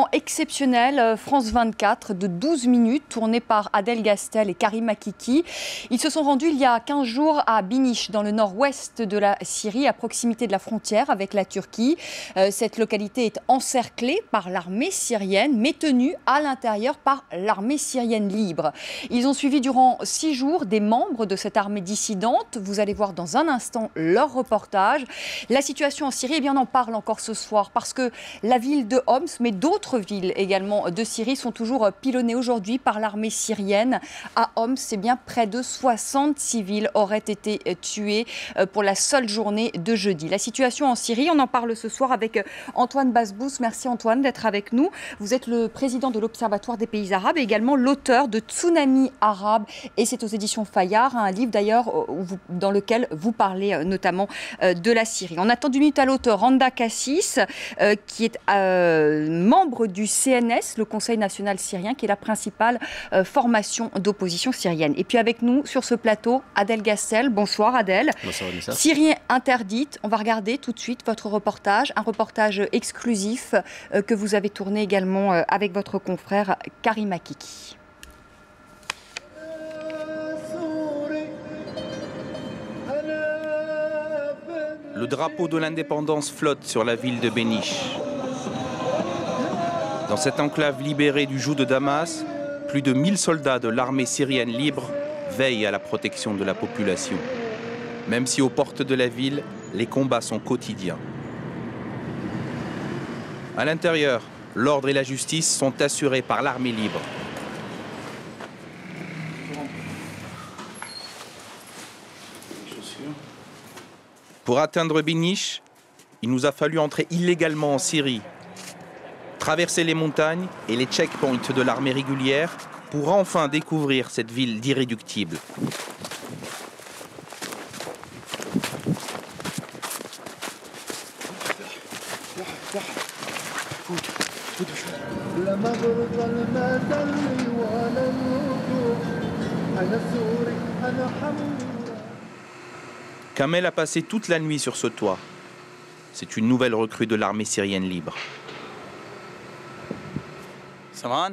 moment exceptionnel, France 24, de 12 minutes, tourné par Adel Gastel et Karima Kiki. Ils se sont rendus il y a 15 jours à Binish, dans le nord-ouest de la Syrie, à proximité de la frontière avec la Turquie. Cette localité est encerclée par l'armée syrienne, mais tenue à l'intérieur par l'armée syrienne libre. Ils ont suivi durant 6 jours des membres de cette armée dissidente. Vous allez voir dans un instant leur reportage. La situation en Syrie, eh bien, on en parle encore ce soir parce que la ville de Homs, mais d'autres villes également de Syrie sont toujours pilonnées aujourd'hui par l'armée syrienne. À Homs, c'est bien près de 60 civils auraient été tués pour la seule journée de jeudi. La situation en Syrie, on en parle ce soir avec Antoine Basbous. Merci Antoine d'être avec nous. Vous êtes le président de l'Observatoire des pays arabes et également l'auteur de Tsunami arabe, et c'est aux éditions Fayard, un livre d'ailleurs dans lequel vous parlez notamment de la Syrie. On attend d'une minute à l'autre Randa Kassis, qui est membre du CNS, le Conseil national syrien, qui est la principale formation d'opposition syrienne. Et puis avec nous sur ce plateau, Adel Gastel. Bonsoir Adel. Bonsoir Vanessa. Syrie interdite. On va regarder tout de suite votre reportage, un reportage exclusif que vous avez tourné également avec votre confrère Karima Kiki. Le drapeau de l'indépendance flotte sur la ville de Benish. Dans cette enclave libérée du joug de Damas, plus de 1000 soldats de l'armée syrienne libre veillent à la protection de la population. Même si aux portes de la ville, les combats sont quotidiens. À l'intérieur, l'ordre et la justice sont assurés par l'armée libre. Pour atteindre Binish, il nous a fallu entrer illégalement en Syrie, traverser les montagnes et les checkpoints de l'armée régulière pour enfin découvrir cette ville d'irréductible. Kamel a passé toute la nuit sur ce toit. C'est une nouvelle recrue de l'armée syrienne libre.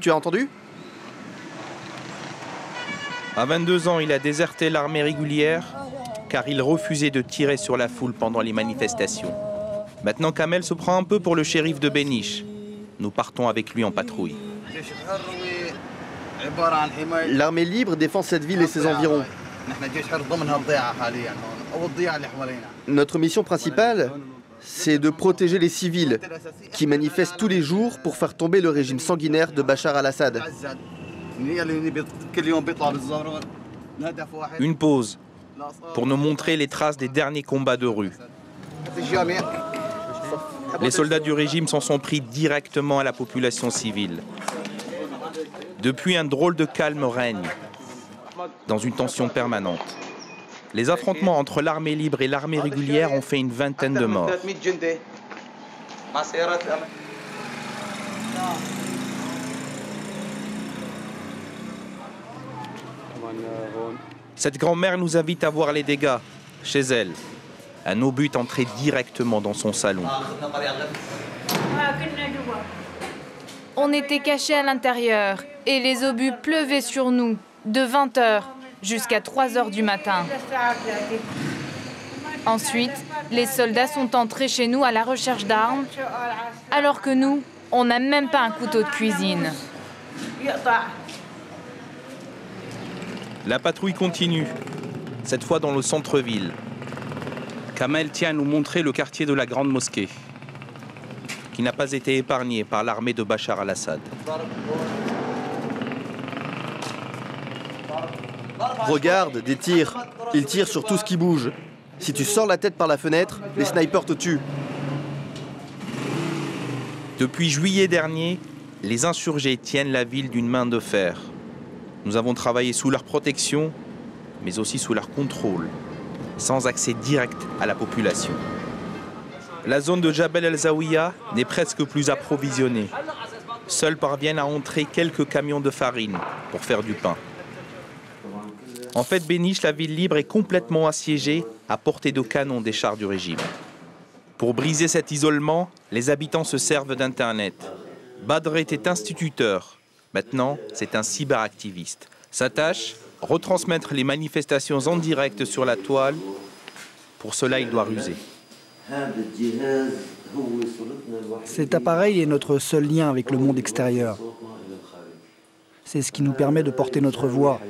Tu as entendu? À 22 ans, il a déserté l'armée régulière car il refusait de tirer sur la foule pendant les manifestations. Maintenant, Kamel se prend un peu pour le shérif de Benish. Nous partons avec lui en patrouille. L'armée libre défend cette ville et ses environs. Notre mission principale, c'est de protéger les civils qui manifestent tous les jours pour faire tomber le régime sanguinaire de Bachar al-Assad. Une pause pour nous montrer les traces des derniers combats de rue. Les soldats du régime s'en sont pris directement à la population civile. Depuis, un drôle de calme règne, dans une tension permanente. Les affrontements entre l'armée libre et l'armée régulière ont fait une vingtaine de morts. Cette grand-mère nous invite à voir les dégâts chez elle. Un obus est entré directement dans son salon. On était cachés à l'intérieur et les obus pleuvaient sur nous de 20 h jusqu'à 3 h du matin. Ensuite, les soldats sont entrés chez nous à la recherche d'armes, alors que nous, on n'a même pas un couteau de cuisine. La patrouille continue, cette fois dans le centre-ville. Kamel tient à nous montrer le quartier de la Grande Mosquée, qui n'a pas été épargné par l'armée de Bachar al-Assad. Regarde, des tirs. Ils tirent sur tout ce qui bouge. Si tu sors la tête par la fenêtre, les snipers te tuent. Depuis juillet dernier, les insurgés tiennent la ville d'une main de fer. Nous avons travaillé sous leur protection, mais aussi sous leur contrôle, sans accès direct à la population. La zone de Jabal el-Zawiya n'est presque plus approvisionnée. Seuls parviennent à entrer quelques camions de farine pour faire du pain. En fait, Benish, la ville libre, est complètement assiégée à portée de canon des chars du régime. Pour briser cet isolement, les habitants se servent d'Internet. Badr était instituteur. Maintenant, c'est un cyberactiviste. Sa tâche, retransmettre les manifestations en direct sur la toile. Pour cela, il doit ruser. Cet appareil est notre seul lien avec le monde extérieur. C'est ce qui nous permet de porter notre voix.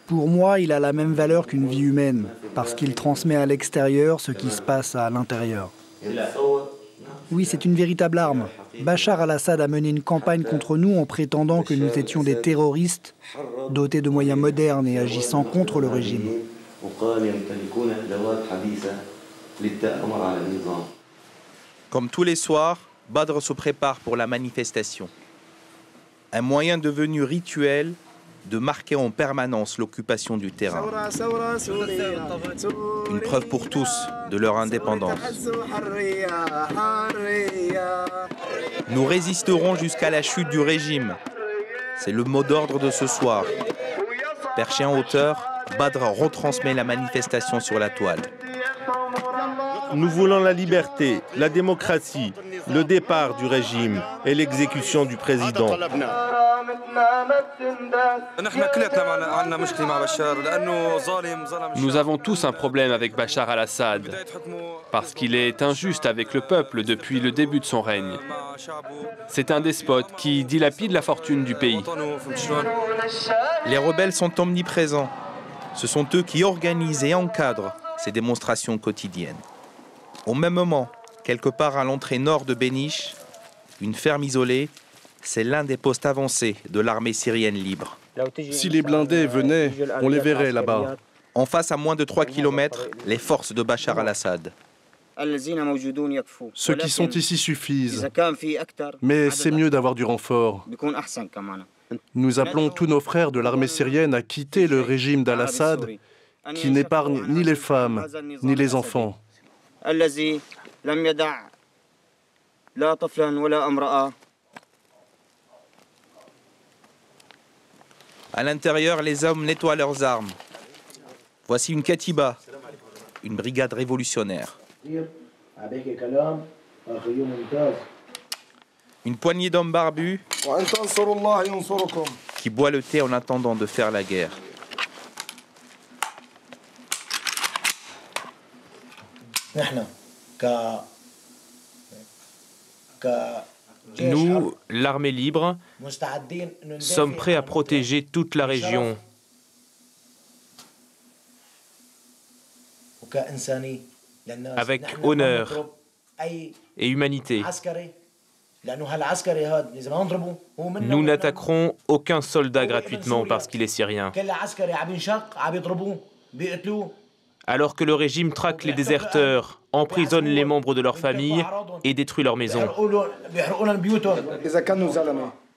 Pour moi, il a la même valeur qu'une vie humaine, parce qu'il transmet à l'extérieur ce qui se passe à l'intérieur. Oui, c'est une véritable arme. Bachar al-Assad a mené une campagne contre nous en prétendant que nous étions des terroristes, dotés de moyens modernes et agissant contre le régime. Comme tous les soirs, Badr se prépare pour la manifestation. Un moyen devenu rituel de marquer en permanence l'occupation du terrain. Une preuve pour tous de leur indépendance. Nous résisterons jusqu'à la chute du régime. C'est le mot d'ordre de ce soir. Perché en hauteur, Badr retransmet la manifestation sur la toile. Nous voulons la liberté, la démocratie, le départ du régime et l'exécution du président. Nous avons tous un problème avec Bachar al-Assad, parce qu'il est injuste avec le peuple depuis le début de son règne. C'est un despote qui dilapide la fortune du pays. Les rebelles sont omniprésents. Ce sont eux qui organisent et encadrent ces démonstrations quotidiennes. Au même moment, quelque part à l'entrée nord de Béniche, une ferme isolée, c'est l'un des postes avancés de l'armée syrienne libre. Si les blindés venaient, on les verrait là-bas. En face, à moins de 3 km, les forces de Bachar al-Assad. Ceux qui sont ici suffisent, mais c'est mieux d'avoir du renfort. Nous appelons tous nos frères de l'armée syrienne à quitter le régime d'al-Assad, qui n'épargne ni les femmes, ni les enfants. À l'intérieur, les hommes nettoient leurs armes. Voici une katiba, une brigade révolutionnaire. Une poignée d'hommes barbus qui boit le thé en attendant de faire la guerre. Nous, l'armée libre, sommes prêts à protéger toute la région. Avec honneur et humanité. Nous n'attaquerons aucun soldat gratuitement parce qu'il est syrien. Alors que le régime traque les déserteurs, emprisonne les membres de leur famille et détruit leurs maisons.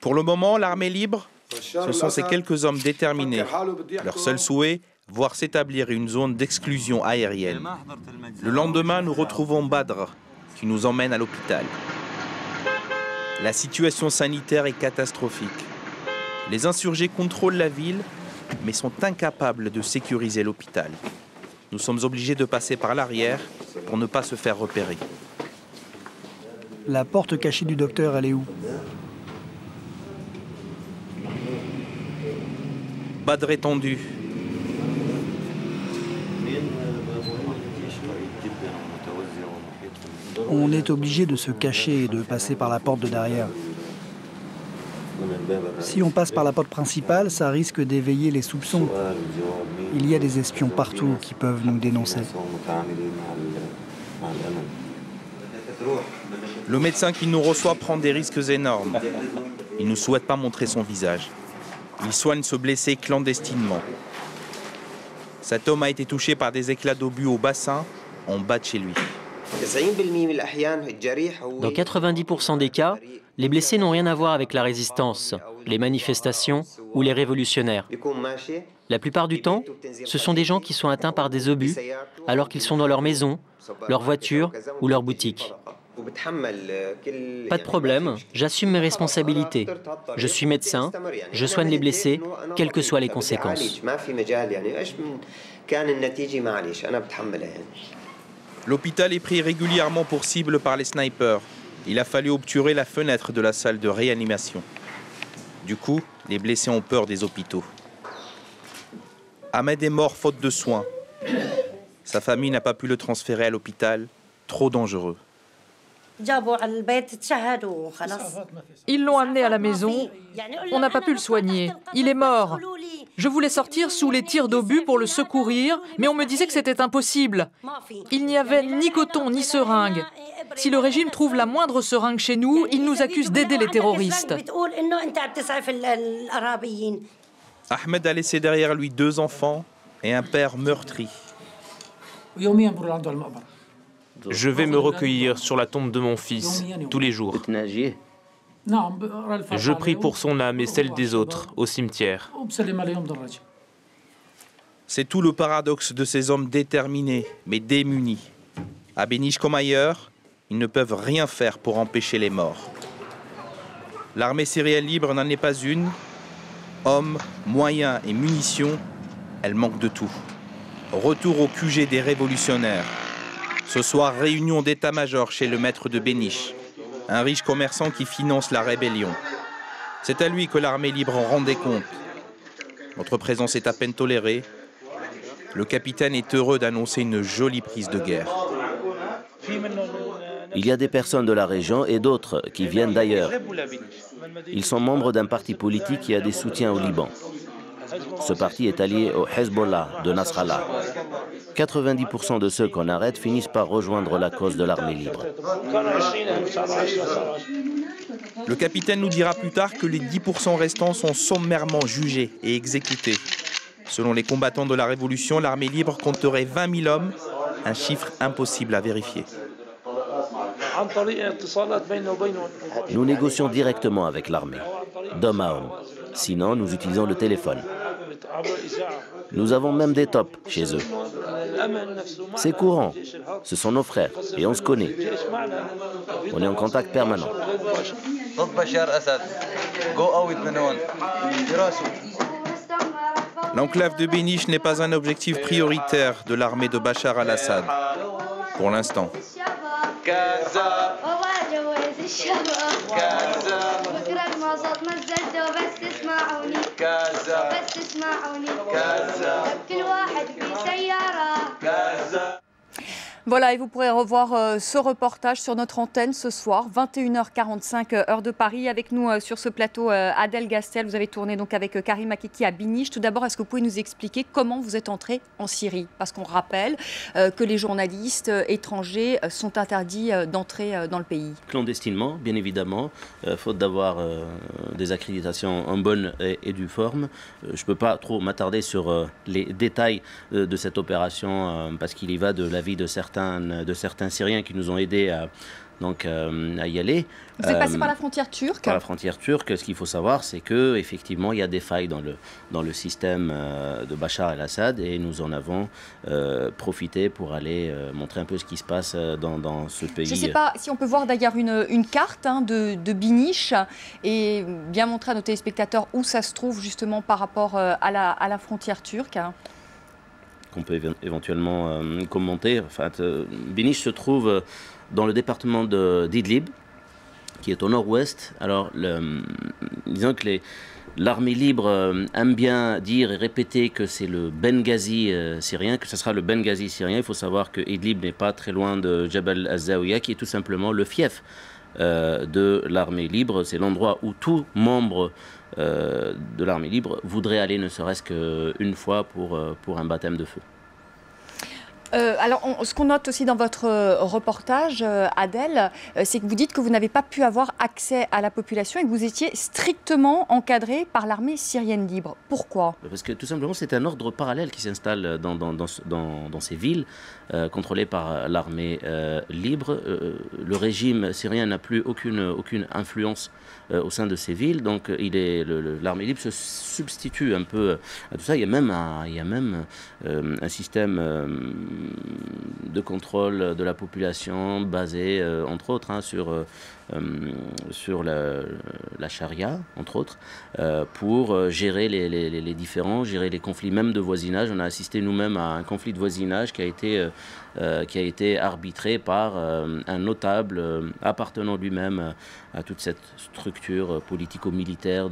Pour le moment, l'armée libre, ce sont ces quelques hommes déterminés. Leur seul souhait, voir s'établir une zone d'exclusion aérienne. Le lendemain, nous retrouvons Badr, qui nous emmène à l'hôpital. La situation sanitaire est catastrophique. Les insurgés contrôlent la ville, mais sont incapables de sécuriser l'hôpital. Nous sommes obligés de passer par l'arrière pour ne pas se faire repérer. La porte cachée du docteur, elle est où? Badr est tendu. On est obligé de se cacher et de passer par la porte de derrière. Si on passe par la porte principale, ça risque d'éveiller les soupçons. Il y a des espions partout qui peuvent nous dénoncer. Le médecin qui nous reçoit prend des risques énormes. Il ne souhaite pas montrer son visage. Il soigne ce blessé clandestinement. Cet homme a été touché par des éclats d'obus au bassin en bas de chez lui. Dans 90% des cas, les blessés n'ont rien à voir avec la résistance, les manifestations ou les révolutionnaires. La plupart du temps, ce sont des gens qui sont atteints par des obus alors qu'ils sont dans leur maison, leur voiture ou leur boutique. Pas de problème, j'assume mes responsabilités. Je suis médecin, je soigne les blessés, quelles que soient les conséquences. L'hôpital est pris régulièrement pour cible par les snipers. Il a fallu obturer la fenêtre de la salle de réanimation. Du coup, les blessés ont peur des hôpitaux. Ahmed est mort faute de soins. Sa famille n'a pas pu le transférer à l'hôpital, trop dangereux. Ils l'ont amené à la maison. On n'a pas pu le soigner. Il est mort. Je voulais sortir sous les tirs d'obus pour le secourir, mais on me disait que c'était impossible. Il n'y avait ni coton ni seringue. Si le régime trouve la moindre seringue chez nous, il nous accuse d'aider les terroristes. Ahmed a laissé derrière lui 2 enfants et un père meurtri. Je vais me recueillir sur la tombe de mon fils tous les jours. Je prie pour son âme et celle des autres au cimetière. C'est tout le paradoxe de ces hommes déterminés, mais démunis. À Béniche comme ailleurs, ils ne peuvent rien faire pour empêcher les morts. L'armée syrienne libre n'en est pas une. Hommes, moyens et munitions, elle manque de tout. Retour au QG des révolutionnaires. Ce soir, réunion d'état-major chez le maître de Béniche, un riche commerçant qui finance la rébellion. C'est à lui que l'armée libre en rendait compte. Notre présence est à peine tolérée. Le capitaine est heureux d'annoncer une jolie prise de guerre. Il y a des personnes de la région et d'autres qui viennent d'ailleurs. Ils sont membres d'un parti politique qui a des soutiens au Liban. Ce parti est allié au Hezbollah de Nasrallah. 90% de ceux qu'on arrête finissent par rejoindre la cause de l'armée libre. Le capitaine nous dira plus tard que les 10% restants sont sommairement jugés et exécutés. Selon les combattants de la Révolution, l'armée libre compterait 20 000 hommes, un chiffre impossible à vérifier. Nous négocions directement avec l'armée, d'homme à homme. Sinon, nous utilisons le téléphone. Nous avons même des tops chez eux. C'est courant. Ce sont nos frères et on se connaît. On est en contact permanent. L'enclave de Béniche n'est pas un objectif prioritaire de l'armée de Bachar al-Assad, pour l'instant. Voilà, et vous pourrez revoir ce reportage sur notre antenne ce soir, 21h45 heure de Paris. Avec nous sur ce plateau, Adel Gastel, vous avez tourné donc avec Karim Akiki à Béniche. Tout d'abord, est-ce que vous pouvez nous expliquer comment vous êtes entré en Syrie? Parce qu'on rappelle que les journalistes étrangers sont interdits d'entrer dans le pays. Clandestinement, bien évidemment, faute d'avoir des accréditations en bonne et due forme. Je ne peux pas trop m'attarder sur les détails de cette opération parce qu'il y va de la vie de certains Syriens qui nous ont aidés à y aller. Vous êtes passé par la frontière turque? Par la frontière turque. Ce qu'il faut savoir, c'est qu'effectivement, il y a des failles dans le système de Bachar el-Assad et nous en avons profité pour aller montrer un peu ce qui se passe dans ce pays. Je ne sais pas si on peut voir d'ailleurs une carte de Béniche et bien montrer à nos téléspectateurs où ça se trouve justement par rapport à la frontière turque. Qu'on peut éventuellement commenter. Enfin, Béniche se trouve dans le département d'Idlib, qui est au nord-ouest. Alors, disons que l'armée libre aime bien dire et répéter que c'est le Benghazi syrien, que ce sera le Benghazi syrien. Il faut savoir que Idlib n'est pas très loin de Jabal al-Zawiya, qui est tout simplement le fief de l'armée libre. C'est l'endroit où tout membre de l'armée libre voudrait aller, ne serait-ce qu'une fois pour un baptême de feu. Alors, ce qu'on note aussi dans votre reportage, Adel, c'est que vous dites que vous n'avez pas pu avoir accès à la population et que vous étiez strictement encadré par l'armée syrienne libre. Pourquoi? Parce que tout simplement, c'est un ordre parallèle qui s'installe dans ces villes contrôlées par l'armée libre. Le régime syrien n'a plus aucune influence au sein de ces villes, donc l'armée libre se substitue un peu à tout ça. Il y a même un système de contrôle de la population basé, entre autres, sur sur la charia, entre autres, pour gérer les différends, gérer les conflits même de voisinage. On a assisté nous-mêmes à un conflit de voisinage qui a été arbitré par un notable appartenant lui-même à toute cette structure politico-militaire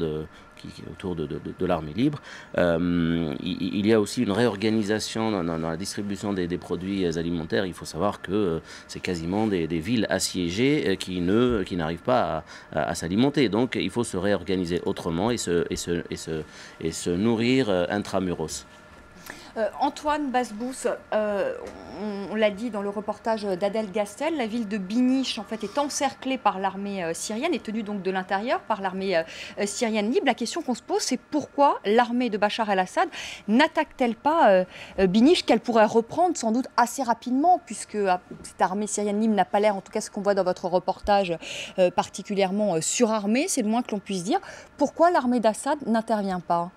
autour de l'armée libre. Il y a aussi une réorganisation dans la distribution des produits alimentaires. Il faut savoir que c'est quasiment des villes assiégées qui n'arrivent pas à s'alimenter. Donc il faut se réorganiser autrement et se nourrir intramuros. Antoine Basbous, on l'a dit dans le reportage d'Adel Gastel, la ville de Binish en fait est encerclée par l'armée syrienne et tenue donc de l'intérieur par l'armée syrienne libre. La question qu'on se pose, c'est pourquoi l'armée de Bachar el-Assad n'attaque-t-elle pas Binish, qu'elle pourrait reprendre sans doute assez rapidement, puisque cette armée syrienne libre n'a pas l'air, en tout cas ce qu'on voit dans votre reportage, particulièrement surarmée, c'est le moins que l'on puisse dire. Pourquoi l'armée d'Assad n'intervient pas ?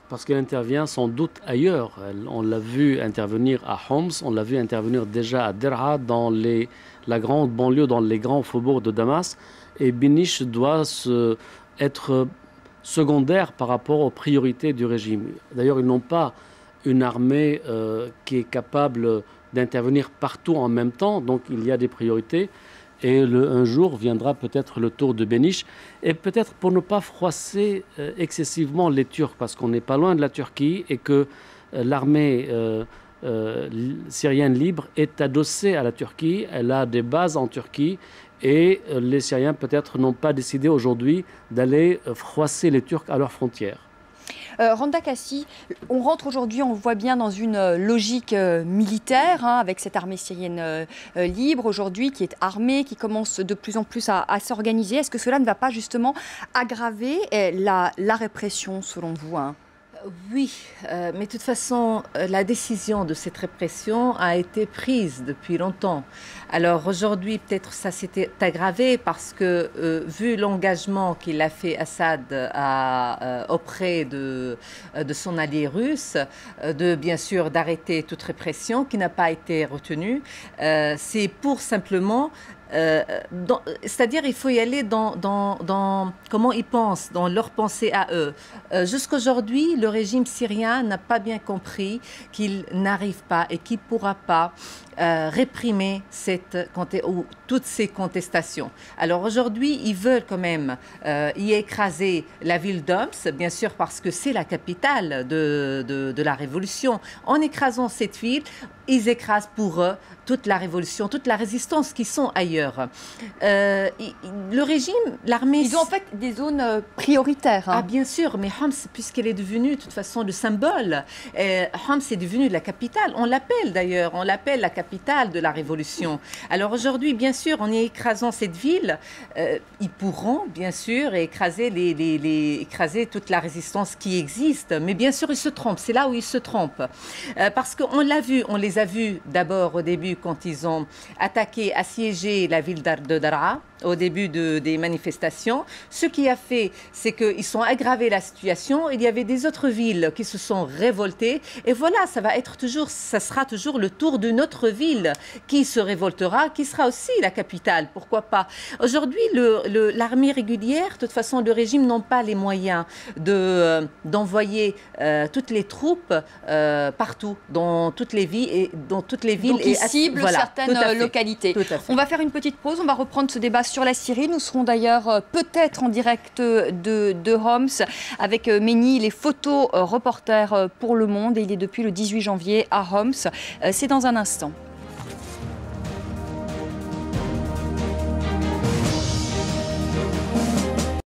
Parce qu'elle intervient sans doute ailleurs. On l'a vu intervenir à Homs, on l'a vu intervenir déjà à Der'a, dans la grande banlieue, dans les grands faubourgs de Damas. Et Binish doit être secondaire par rapport aux priorités du régime. D'ailleurs, ils n'ont pas une armée qui est capable d'intervenir partout en même temps, donc il y a des priorités. Et un jour viendra peut-être le tour de Binish, et peut-être pour ne pas froisser excessivement les Turcs, parce qu'on n'est pas loin de la Turquie et que l'armée syrienne libre est adossée à la Turquie, elle a des bases en Turquie, et les Syriens peut-être n'ont pas décidé aujourd'hui d'aller froisser les Turcs à leurs frontières. Randa Kassi, on rentre aujourd'hui, on le voit bien, dans une logique militaire, avec cette armée syrienne libre aujourd'hui, qui est armée, qui commence de plus en plus à s'organiser. Est-ce que cela ne va pas justement aggraver la répression, selon vous ? Oui, mais de toute façon, la décision de cette répression a été prise depuis longtemps. Alors aujourd'hui, peut-être ça s'était aggravé parce que, vu l'engagement qu'il a fait Assad auprès de son allié russe, bien sûr d'arrêter toute répression qui n'a pas été retenue, c'est pour simplement... c'est-à-dire il faut y aller dans comment ils pensent, dans leur pensée à eux. Jusqu'aujourd'hui, le régime syrien n'a pas bien compris qu'il n'arrive pas et qu'il ne pourra pas réprimer toutes ces contestations. Alors aujourd'hui, ils veulent quand même y écraser la ville d'Homs, bien sûr parce que c'est la capitale de la révolution. En écrasant cette ville, ils écrasent pour eux toute la révolution, toute la résistance qui sont ailleurs. Le régime, l'armée... Ils ont en fait des zones prioritaires. Ah bien sûr, mais Homs, puisqu'elle est devenue de toute façon le symbole, Homs est devenue la capitale. On l'appelle d'ailleurs, on l'appelle la capitale de la révolution. Alors aujourd'hui, bien sûr, en y écrasant cette ville, ils pourront bien sûr écraser, écraser toute la résistance qui existe. Mais bien sûr, ils se trompent. C'est là où ils se trompent. Parce qu'on l'a vu, on les a vus d'abord au début quand ils ont attaqué, assiégé la ville de Daraa au début des manifestations. Ce qui a fait, c'est qu'ils ont aggravé la situation. Il y avait des autres villes qui se sont révoltées. Et voilà, ça sera toujours le tour d'une autre ville qui se révoltera, qui sera aussi la capitale. Pourquoi pas? Aujourd'hui, l'armée régulière, de toute façon, le régime n'a pas les moyens d'envoyer toutes les troupes partout, dans toutes les villes et dans toutes les villes. Donc, ils ciblent certaines localités. On va faire une petite pause. On va reprendre ce débat sur la Syrie. Nous serons d'ailleurs peut-être en direct de Homs avec Méni, les photos reporters pour Le Monde. Et il est depuis le 18 janvier à Homs. C'est dans un instant.